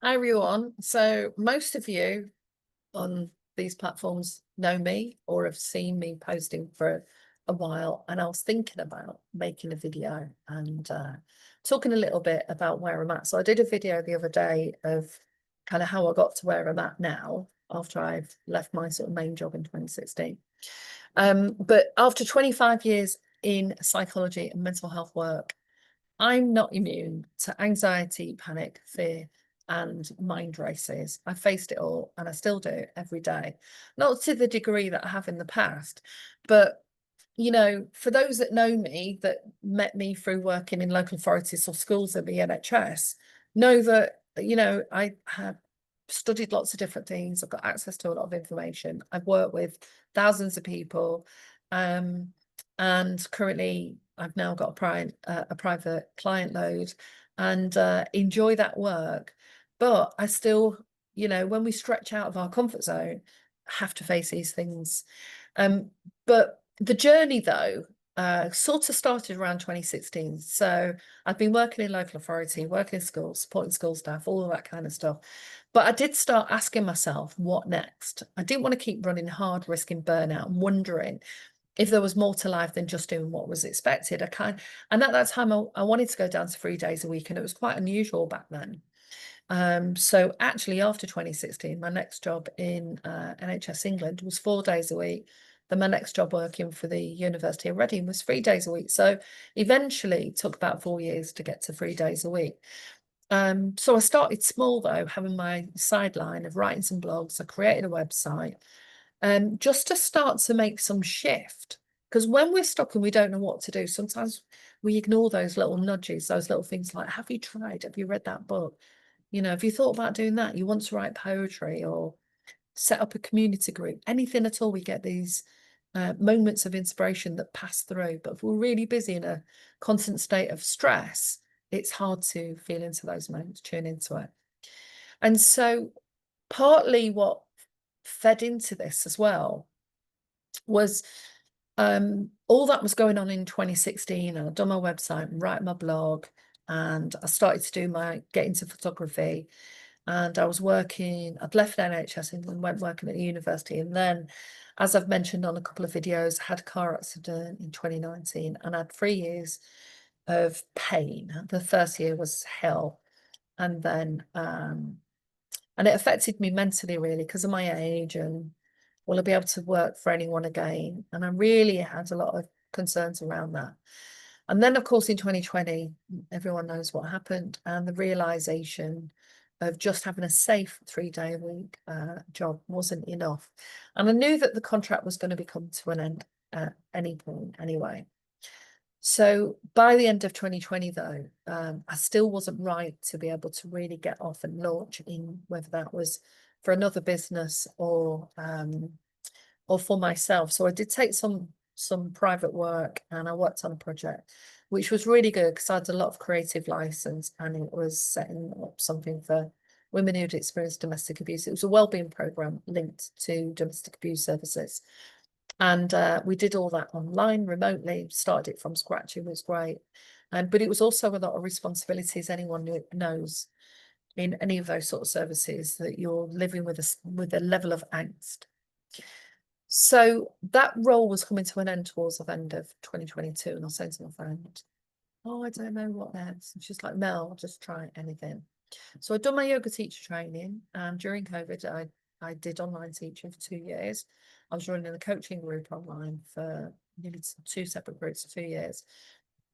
Hi everyone. So most of you on these platforms know me or have seen me posting for a while, and I was thinking about making a video and talking a little bit about where I'm at. So I did a video the other day of kind of how I got to where I'm at now after I've left my sort of main job in 2016. But after 25 years in psychology and mental health work, I'm not immune to anxiety, panic, fear, and mind races. I faced it all and I still do every day. Not to the degree that I have in the past, but for those that know me, that met me through working in local authorities or schools at the NHS, know that, I have studied lots of different things. I've got access to a lot of information. I've worked with thousands of people. Um, and currently I've now got a private client load and enjoy that work. But I still, when we stretch out of our comfort zone, have to face these things. But the journey, though, sort of started around 2016. So I've been working in local authority, working in schools, supporting school staff, all of that kind of stuff. But I did start asking myself, what next? I didn't want to keep running hard, risking burnout, and wondering if there was more to life than just doing what was expected. And at that time, I wanted to go down to 3 days a week, and it was quite unusual back then. So actually, after 2016, my next job in NHS England was 4 days a week. Then my next job working for the University of Reading was 3 days a week. So eventually, it took about 4 years to get to 3 days a week. So I started small though, having my sideline of writing some blogs. I created a website, just to start to make some shift. Because when we're stuck and we don't know what to do, sometimes we ignore those little nudges, those little things like, have you tried? Have you read that book? Have you thought about doing that? You want to write poetry or set up a community group, anything at all. We get these moments of inspiration that pass through. But if we're really busy in a constant state of stress, it's hard to feel into those moments, tune into it. And so partly what fed into this as well was all that was going on in 2016, and I'd done my website and write my blog, and I started to get into photography. And I was working, I'd left NHS and went working at the university. And then, as I've mentioned on a couple of videos, I had a car accident in 2019 and I had 3 years of pain. The first year was hell. And then, and it affected me mentally, really, because of my age and will I be able to work for anyone again? And I really had a lot of concerns around that. And then, of course, in 2020, everyone knows what happened, and the realization of just having a safe 3 day a week job wasn't enough. And I knew that the contract was going to come to an end at any point anyway. So by the end of 2020, though, I still wasn't right to be able to really get off and launch in, whether that was for another business or for myself. So I did take some private work, and I worked on a project, which was really good because I had a lot of creative license, and it was setting up something for women who'd experienced domestic abuse. It was a wellbeing program linked to domestic abuse services. And we did all that online, remotely, started it from scratch. It was great. But it was also a lot of responsibilities. Anyone who knows in any of those sort of services that you're living with a level of angst. So that role was coming to an end towards the end of 2022. And I was saying to my friend, oh, I don't know what next. And she's like, Mel, just try anything. So I'd done my yoga teacher training. And during COVID, I did online teaching for 2 years. I was running a coaching group online for nearly two separate groups for 2 years.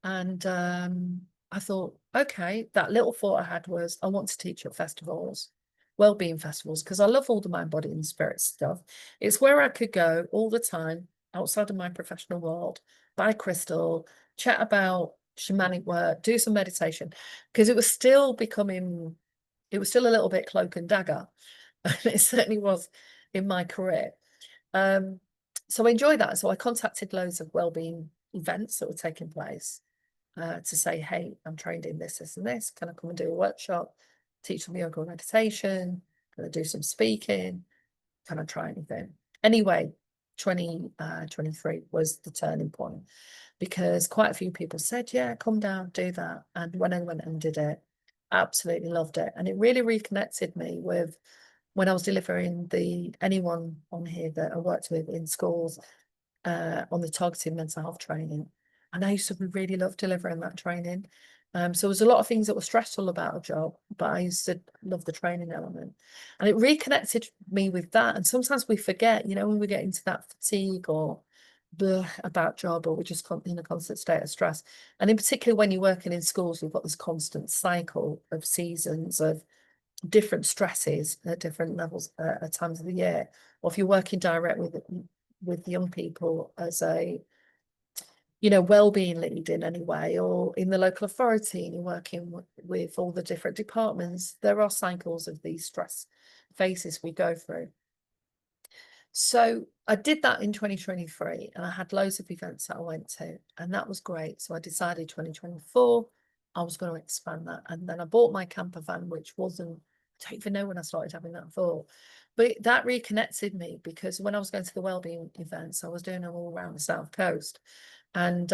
And I thought, okay, that little thought I had was I want to teach at festivals, wellbeing festivals, because I love all the mind, body, and spirit stuff. It's where I could go all the time outside of my professional world, buy crystal, chat about shamanic work, do some meditation, because it was still a little bit cloak and dagger. And it certainly was in my career. So I enjoyed that. So I contacted loads of wellbeing events that were taking place to say, hey, I'm trained in this, this, and this. Can I come and do a workshop, teach some yoga and meditation? Can I do some speaking? Can I try anything? Anyway, 2023 was the turning point because quite a few people said, yeah, come down, do that. And when I went and did it, absolutely loved it. And it really reconnected me with when I was delivering anyone on here that I worked with in schools on the targeted mental health training. And I used to really love delivering that training. So there was a lot of things that were stressful about a job, but I used to love the training element. And it reconnected me with that. And sometimes we forget, when we get into that fatigue or about job, or we're just in a constant state of stress. And in particular, when you're working in schools, we've got this constant cycle of seasons of different stresses at different levels at times of the year. Or if you're working direct with young people as a well-being lead in any way, or in the local authority and you're working with all the different departments, there are cycles of these stress phases we go through. So I did that in 2023 and I had loads of events that I went to, and that was great. So I decided 2024 I was going to expand that, and then I bought my camper van, which wasn't, I don't even know when I started having that thought, but that reconnected me, because when I was going to the wellbeing events, I was doing them all around the South Coast, and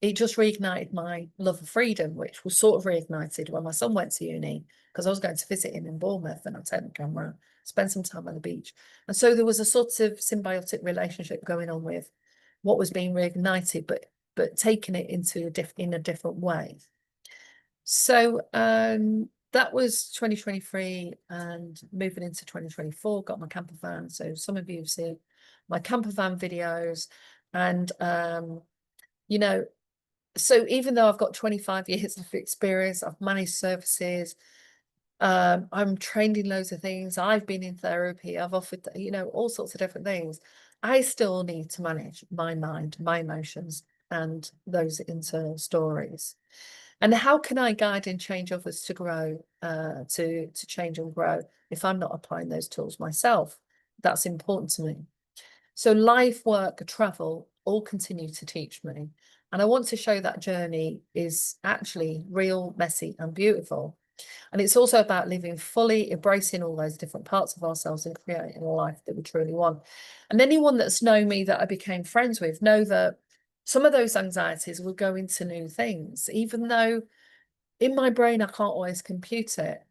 it just reignited my love of freedom, which was sort of reignited when my son went to uni, because I was going to visit him in Bournemouth and I'd take the camera, spend some time on the beach. And so there was a sort of symbiotic relationship going on with what was being reignited, but taking it into in a different way. So that was 2023, and moving into 2024, got my camper van. So some of you have seen my camper van videos, and so even though I've got 25 years of experience, I've managed services, I'm trained in loads of things, I've been in therapy, I've offered, all sorts of different things, I still need to manage my mind, my emotions, and those internal stories. And how can I guide and change others to grow, to change and grow, if I'm not applying those tools myself? That's important to me. So life, work, travel all continue to teach me. And I want to show that journey is actually real, messy, and beautiful. And it's also about living fully, embracing all those different parts of ourselves and creating a life that we truly want. And anyone that's known me, that I became friends with, know that some of those anxieties will go into new things, even though in my brain I can't always compute it.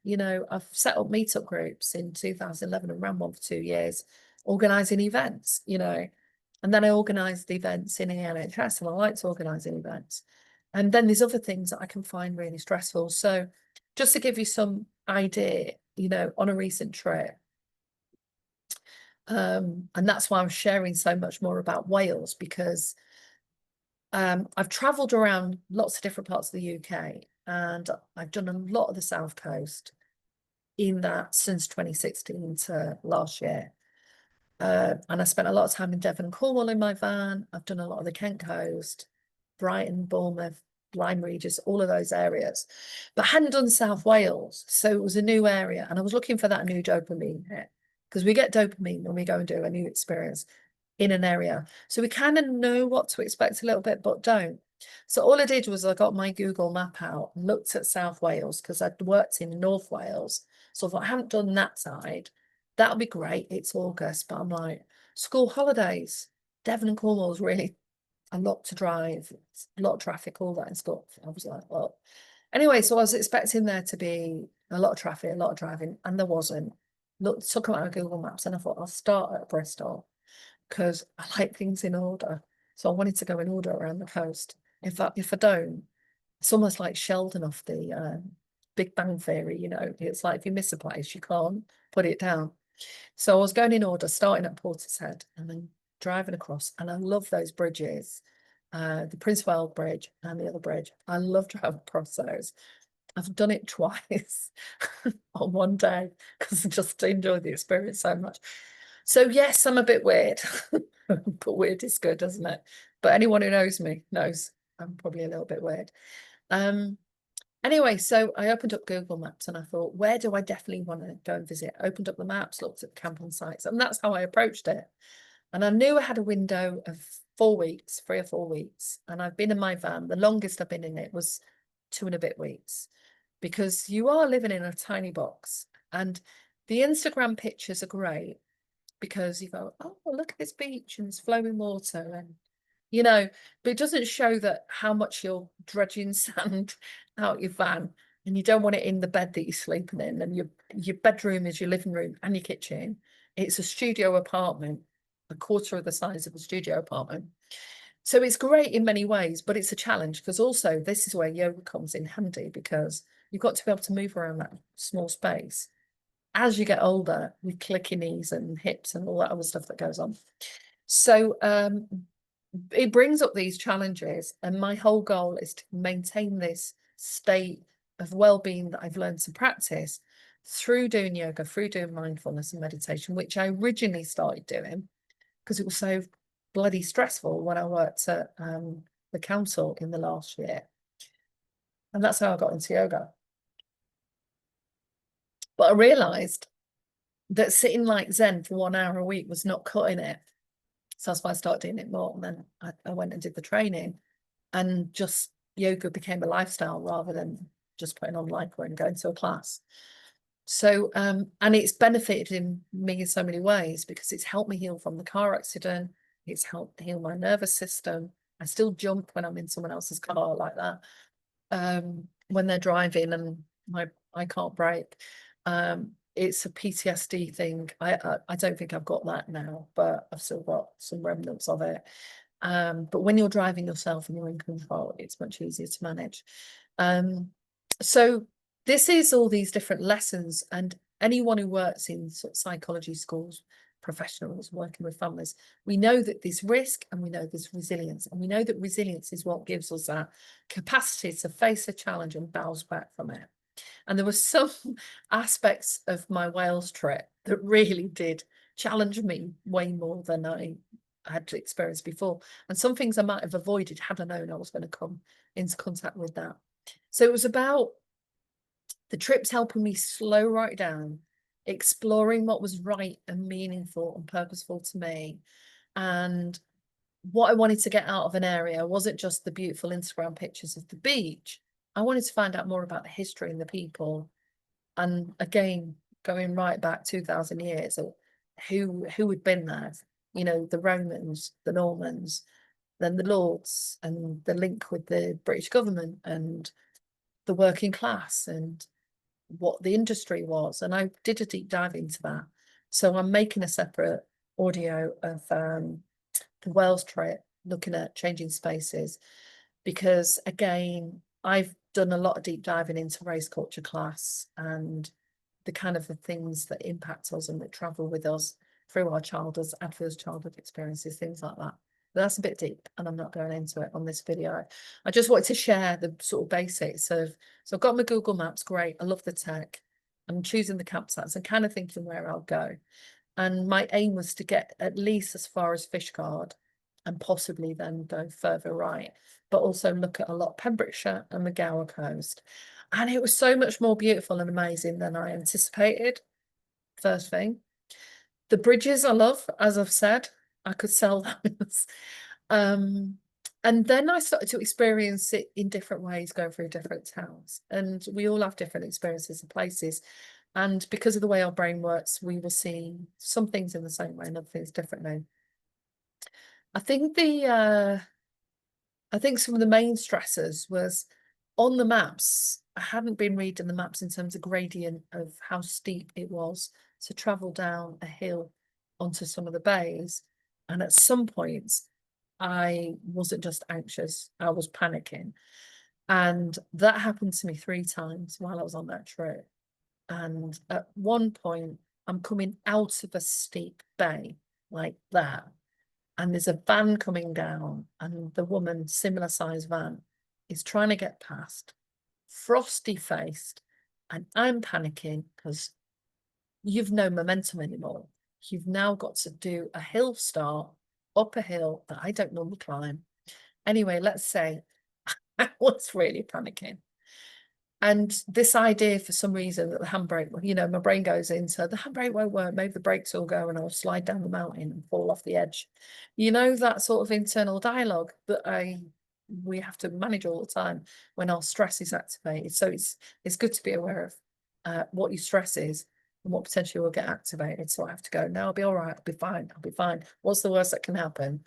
I've set up meetup groups in 2011 and ran one for 2 years, organising events, and then I organised events in the NHS, and I liked organising events. And then there's other things that I can find really stressful. So just to give you some idea, on a recent trip, and that's why I'm sharing so much more about Wales, because I've travelled around lots of different parts of the UK, and I've done a lot of the South Coast in that since 2016 to last year. And I spent a lot of time in Devon and Cornwall in my van. I've done a lot of the Kent Coast, Brighton, Bournemouth, Lyme Regis, all of those areas, but hadn't done South Wales. So it was a new area, and I was looking for that new dopamine hit, because we get dopamine when we go and do a new experience in an area. So we kind of know what to expect a little bit, but don't. So all I did was I got my Google map out and looked at South Wales, because I'd worked in North Wales. So I thought, I haven't done that side. That'll be great. It's August, but I'm like, school holidays, Devon and Cornwall is really a lot to drive, a lot of traffic, all that and stuff. I was like, oh. Anyway, so I was expecting there to be a lot of traffic, a lot of driving, and there wasn't. Took them out of Google Maps, and I thought I'll start at Bristol, because I like things in order. So I wanted to go in order around the coast. If I don't, it's almost like Sheldon off the Big Bang Theory, it's like if you miss a place, you can't put it down. So I was going in order, starting at Portishead and then driving across. And I love those bridges, the Prince of Wales Bridge and the other bridge. I love driving across those. I've done it twice on one day, because I just enjoy the experience so much. So yes, I'm a bit weird, but weird is good, doesn't it? But anyone who knows me knows I'm probably a little bit weird. Anyway, so I opened up Google Maps and I thought, where do I definitely want to go and visit? I opened up the maps, looked at the camping sites, and that's how I approached it. And I knew I had a window of 4 weeks, 3 or 4 weeks. And I've been in my van. The longest I've been in it was 2 and a bit weeks, because you are living in a tiny box. And the Instagram pictures are great, because you go, oh, look at this beach and it's flowing water, and but it doesn't show that how much you're dredging sand out your van, and you don't want it in the bed that you're sleeping in, and your bedroom is your living room and your kitchen. It's a studio apartment, a quarter of the size of a studio apartment. So it's great in many ways, but it's a challenge, because also this is where yoga comes in handy, because you've got to be able to move around that small space. As you get older, with clicky knees and hips and all that other stuff that goes on. So it brings up these challenges, and my whole goal is to maintain this state of well-being that I've learned to practice through doing yoga, through doing mindfulness and meditation, which I originally started doing because it was so bloody stressful when I worked at the council in the last year. And that's how I got into yoga. But I realized that sitting like Zen for 1 hour a week was not cutting it. So that's why I started doing it more. And then I went and did the training, and just yoga became a lifestyle rather than just putting on lycra and going to a class. So, and it's benefited me in so many ways, because it's helped me heal from the car accident. It's helped heal my nervous system. I still jump when I'm in someone else's car like that. When they're driving and I can't brake. It's a PTSD thing. I don't think I've got that now, but I've still got some remnants of it. But when you're driving yourself and you're in control, it's much easier to manage. So this is all these different lessons, and anyone who works in sort of psychology schools, professionals working with families, we know that there's risk and we know there's resilience, and we know that resilience is what gives us that capacity to face a challenge and bounce back from it. And there were some aspects of my Wales trip that really did challenge me way more than I had experienced before. And some things I might have avoided had I known I was going to come into contact with that. So it was about the trips helping me slow right down, exploring what was right and meaningful and purposeful to me. And what I wanted to get out of an area wasn't just the beautiful Instagram pictures of the beach. I wanted to find out more about the history and the people. And again, going right back 2000 years, or who had been there, you know, the Romans, the Normans, then the Lords, and the link with the British government and the working class and what the industry was. And I did a deep dive into that. So I'm making a separate audio of the Wales trip, looking at changing spaces, because again, I've done a lot of deep diving into race culture class and the kind of the things that impact us and that travel with us through our childhood, adverse childhood experiences, things like that. But that's a bit deep, and I'm not going into it on this video. I just wanted to share the sort of basics of, so I've got my Google Maps, great, I love the tech. I'm choosing the campsites and kind of thinking where I'll go. And my aim was to get at least as far as Fishguard and possibly then go further right, but also look at a lot of Pembrokeshire and the Gower coast. And it was so much more beautiful and amazing than I anticipated. First thing. The bridges I love, as I've said, I could sell those. And then I started to experience it in different ways, going through different towns. And we all have different experiences and places. And because of the way our brain works, we will see some things in the same way and other things differently. I think some of the main stressors was on the maps. I hadn't been reading the maps in terms of gradient of how steep it was to travel down a hill onto some of the bays. And at some points, I wasn't just anxious, I was panicking. And that happened to me 3 times while I was on that trip. And at one point, I'm coming out of a steep bay like that. And there's a van coming down, and the woman, similar size van, is trying to get past, frosty faced, and I'm panicking because you've no momentum anymore. You've now got to do a hill start up a hill that I don't normally climb. Anyway, let's say I was really panicking. And this idea, for some reason, that the handbrake, you know, my brain goes into the handbrake won't work, maybe the brakes will go and I'll slide down the mountain and fall off the edge. You know, that sort of internal dialogue that we have to manage all the time when our stress is activated. So it's good to be aware of what your stress is and what potentially will get activated. So I have to go, no, I'll be all right, I'll be fine, I'll be fine. What's the worst that can happen?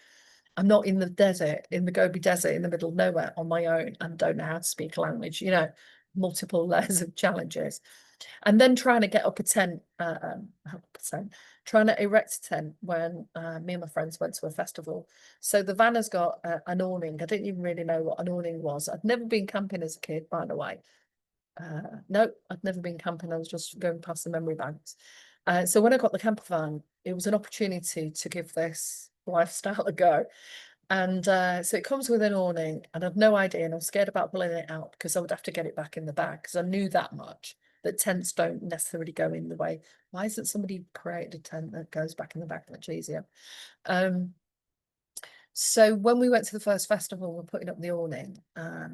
I'm not in the desert, in the Gobi Desert, in the middle of nowhere on my own and don't know how to speak a language, you know. multiple layers of challenges. And then trying to get up a tent, trying to erect a tent when me and my friends went to a festival. So the van has got an awning. I didn't even really know what an awning was. I'd never been camping as a kid, by the way. No, I'd never been camping. I was just going past the memory banks. So when I got the camper van, it was an opportunity to give this lifestyle a go. And so it comes with an awning, and I've no idea, and I'm scared about pulling it out because I would have to get it back in the bag because I knew that much that tents don't necessarily go in the way. Why isn't somebody created a tent that goes back in the bag much easier? So when we went to the first festival, we're putting up the awning.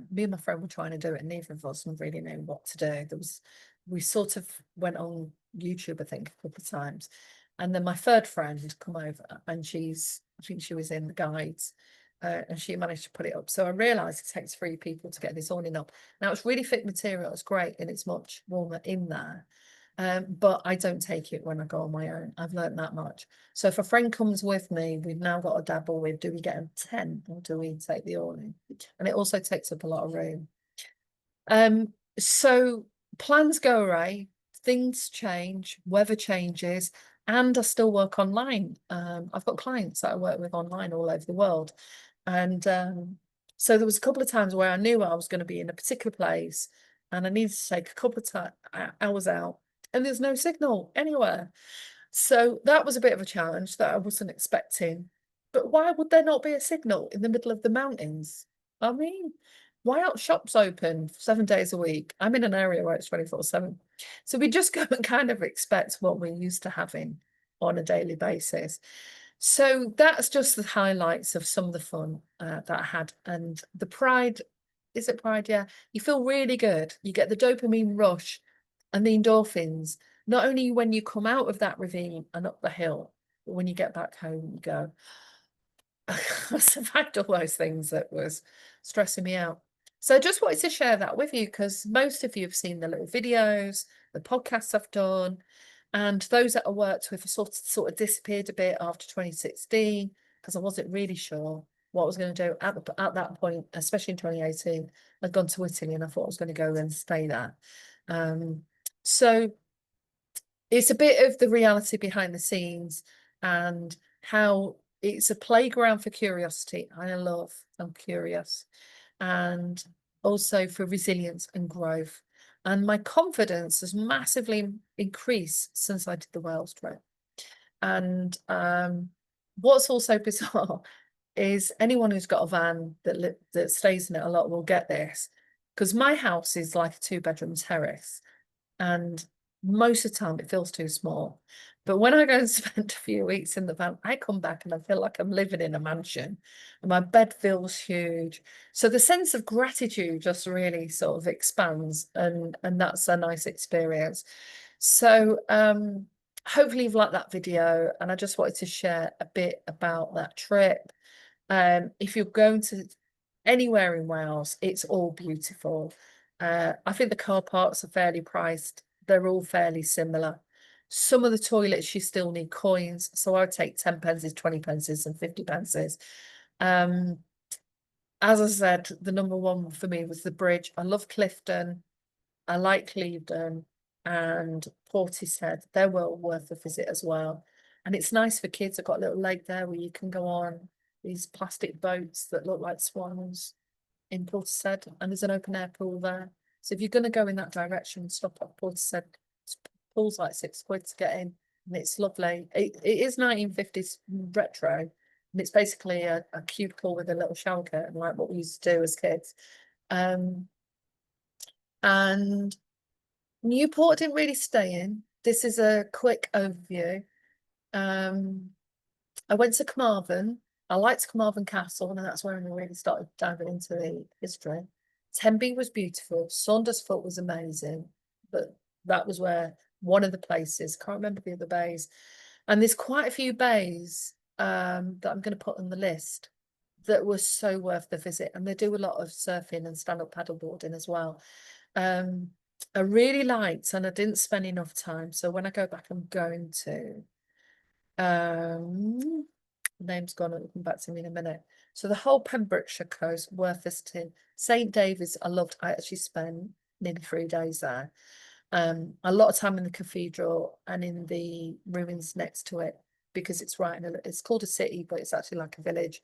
Me and my friend were trying to do it, and neither of us really knew what to do. We sort of went on YouTube, I think, a couple of times, and then my third friend had come over, and I think she was in the guides, and she managed to put it up. So I realised it takes 3 people to get this awning up. Now it's really thick material; it's great, and it's much warmer in there. But I don't take it when I go on my own. I've learned that much. So if a friend comes with me, we've now got to dabble with, do we get a tent or do we take the awning? And it also takes up a lot of room. So plans go awry, things change, weather changes, and I still work online. I've got clients that I work with online all over the world. And so there was a couple of times where I knew I was going to be in a particular place and I needed to take a couple of hours out, and there's no signal anywhere. So that was a bit of a challenge that I wasn't expecting. But why would there not be a signal in the middle of the mountains? I mean, why aren't shops open 7 days a week? I'm in an area where it's 24/7. So we just go and kind of expect what we're used to having on a daily basis. So that's just the highlights of some of the fun that I had. And the pride, is it pride? Yeah. You feel really good. You get the dopamine rush and the endorphins, not only when you come out of that ravine and up the hill, but when you get back home, you go, I survived all those things that was stressing me out. So I just wanted to share that with you because most of you have seen the little videos, the podcasts I've done, and those that I worked with sort of disappeared a bit after 2016 because I wasn't really sure what I was going to do at that point, especially in 2018. I'd gone to Italy and I thought I was going to go and stay there. So it's a bit of the reality behind the scenes and how it's a playground for curiosity. I'm curious, and also for resilience and growth. And my confidence has massively increased since I did the Wales trip. And what's also bizarre is anyone who's got a van that stays in it a lot will get this, because my house is like a 2-bedroom terrace, and most of the time it feels too small. But when I go and spend a few weeks in the van, I come back and I feel like I'm living in a mansion and my bed feels huge. So the sense of gratitude just really sort of expands, and that's a nice experience. So hopefully you've liked that video, and I just wanted to share a bit about that trip. If you're going to anywhere in Wales, it's all beautiful. I think the car parks are fairly priced. They're all fairly similar. Some of the toilets you still need coins, so I would take 10 pences, 20 pences, and 50 pences. As I said, the number one for me was the bridge. I love Clifton. I like Clevedon and Portishead. They're well worth a visit as well. And it's nice for kids. I've got a little lake there where you can go on these plastic boats that look like swans in Portishead, and there's an open air pool there. So if you're going to go in that direction, stop at Portishead. Pool's like £6 to get in, and it's lovely. It is 1950s retro, and it's basically a cubicle with a little shower curtain, like what we used to do as kids. And Newport didn't really stay in. This is a quick overview. I went to Carmarthen. I liked Carmarthen Castle, and that's where I really started diving into the history. Tenby was beautiful. Saundersfoot was amazing, but that was where one of the places. Can't remember the other bays. And there's quite a few bays that I'm going to put on the list that were so worth the visit. And they do a lot of surfing and stand-up paddleboarding as well. I really liked, and I didn't spend enough time. So when I go back, I'm going to. Name's gone, it'll come back to me in a minute. So the whole Pembrokeshire coast, worth visiting. St David's, I loved. I actually spent nearly 3 days there. A lot of time in the cathedral and in the ruins next to it, because it's right in a, it's called a city, but it's actually like a village.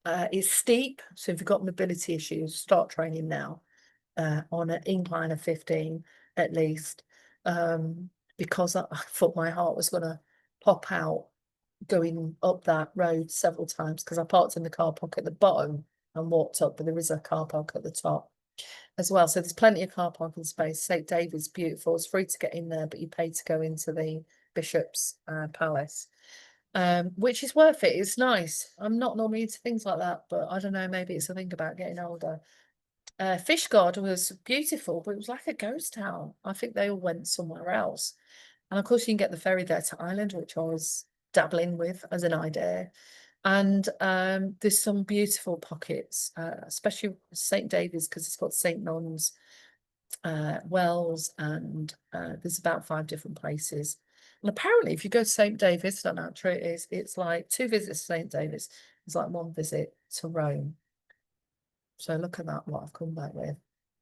It's steep, so if you've got mobility issues, start training now, on an incline of 15 at least, because I thought my heart was going to pop out going up that road several times, because I parked in the car park at the bottom and walked up, but there is a car park at the top as well. So there's plenty of car parking space. St David's beautiful. It's free to get in there, but you pay to go into the Bishop's Palace, which is worth it. It's nice. I'm not normally into things like that, but I don't know, maybe it's a thing about getting older. Fishguard was beautiful, but it was like a ghost town. I think they all went somewhere else. And of course, you can get the ferry there to Ireland, which I was dabbling with as an idea. And there's some beautiful pockets, especially St David's, because it's got St Non's Wells, and there's about 5 different places. And apparently, if you go to St David's, I don't know how true it is, it's like 2 visits to St David's. It's like 1 visit to Rome. So look at that, what I've come back with.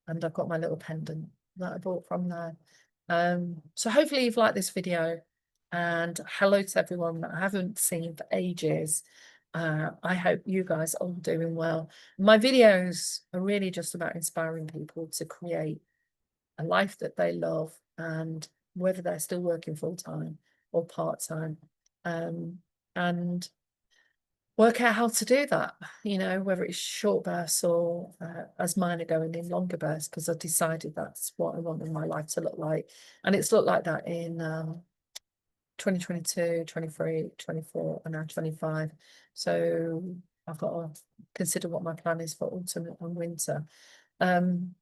And I've got my little pendant that I bought from there. So hopefully you've liked this video, and hello to everyone that I haven't seen for ages. I hope you guys are all doing well. My videos are really just about inspiring people to create a life that they love, and whether they're still working full-time or part-time, and work out how to do that, you know, whether it's short bursts or as mine are going in longer bursts, because I decided that's what I want in my life to look like. And it's looked like that in 2022, 23, 24, and now 25. So I've got to consider what my plan is for autumn and winter. And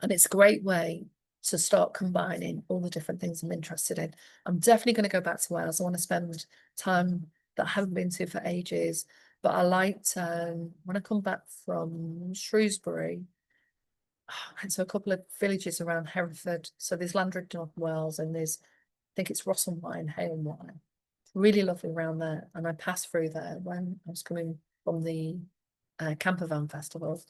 it's a great way to start combining all the different things I'm interested in. I'm definitely going to go back to Wales. I want to spend time that I haven't been to for ages. But I liked, when I come back from Shrewsbury, I went to a couple of villages around Hereford. So there's Landred, North Wales, and there's, I think it's Rosselwine, Hailwine. Really lovely around there. And I passed through there when I was coming from the campervan festival.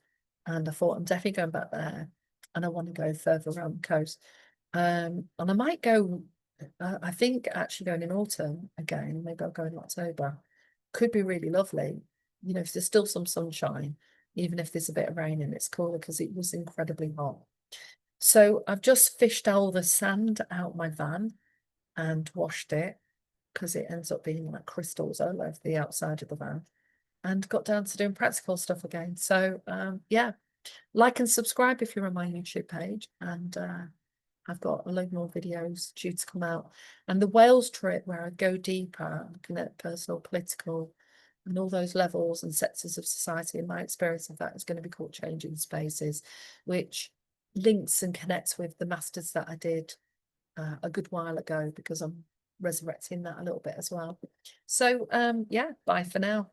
And I thought, I'm definitely going back there. And I want to go further around the coast. And I might go, I think actually going in autumn again, maybe I'll go in October. Could be really lovely. You know, if there's still some sunshine, even if there's a bit of rain and it's cooler, because it was incredibly hot. So I've just fished all the sand out my van and washed it, because it ends up being like crystals all over the outside of the van, and got down to doing practical stuff again. So yeah, like and subscribe if you're on my YouTube page, and I've got a load more videos due to come out. And the Wales trip, where I go deeper, looking at personal, political, and all those levels and sectors of society, and my experience of that, is going to be called Changing Spaces, which links and connects with the masters that I did a good while ago, because I'm resurrecting that a little bit as well. So yeah, bye for now.